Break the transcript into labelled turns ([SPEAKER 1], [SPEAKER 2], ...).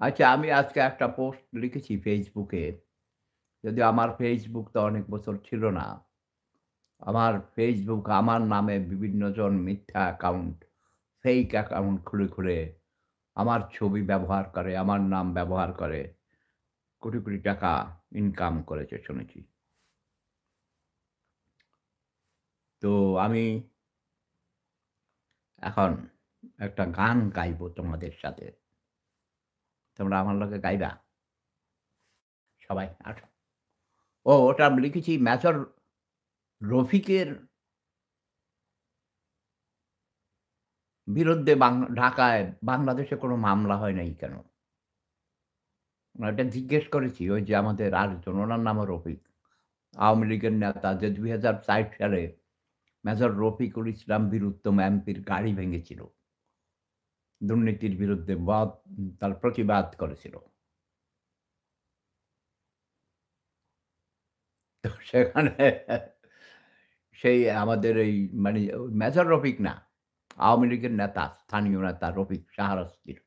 [SPEAKER 1] আচ্ছা, আমি আজকে একটা পোস্ট লিখেছি ফেসবুকে। যদিও আমার ফেসবুক তো অনেক বছর ছিল না। আমার ফেসবুক আমার নামে বিভিন্নজন মিথ্যা অ্যাকাউন্ট, ফেক অ্যাকাউন্ট খুলে আমার ছবি ব্যবহার করে, আমার নাম ব্যবহার করে কোটি টাকা ইনকাম করেছে শুনেছি। তো আমি এখন একটা গান গাইবো তোমাদের সাথে। তোমরা আমার লগে গাইবা? সবাই আসো। ওটা আমি লিখেছি মেজর রফিকের বিরুদ্ধে ঢাকায় বাংলাদেশে কোনো মামলা হয় নাই কেন? এটা জিজ্ঞেস করেছি ওই যে আমাদের আরেকজন উনার নামও রফিক। আওয়ামী লীগের নেতা যে ২০০৪ সালে মেজর রফিকুল ইসলাম বীরুত্তম এমপির গাড়ি ভেঙেছিল। দুর্নীতির বিরুদ্ধে তার প্রতিবাদ করেছিল। তো সেখানে সেই আমাদের এই মানে মেজর রফিক না, আওয়ামী লীগের নেতা, স্থানীয় নেতা রফিক শাহরাস্তির।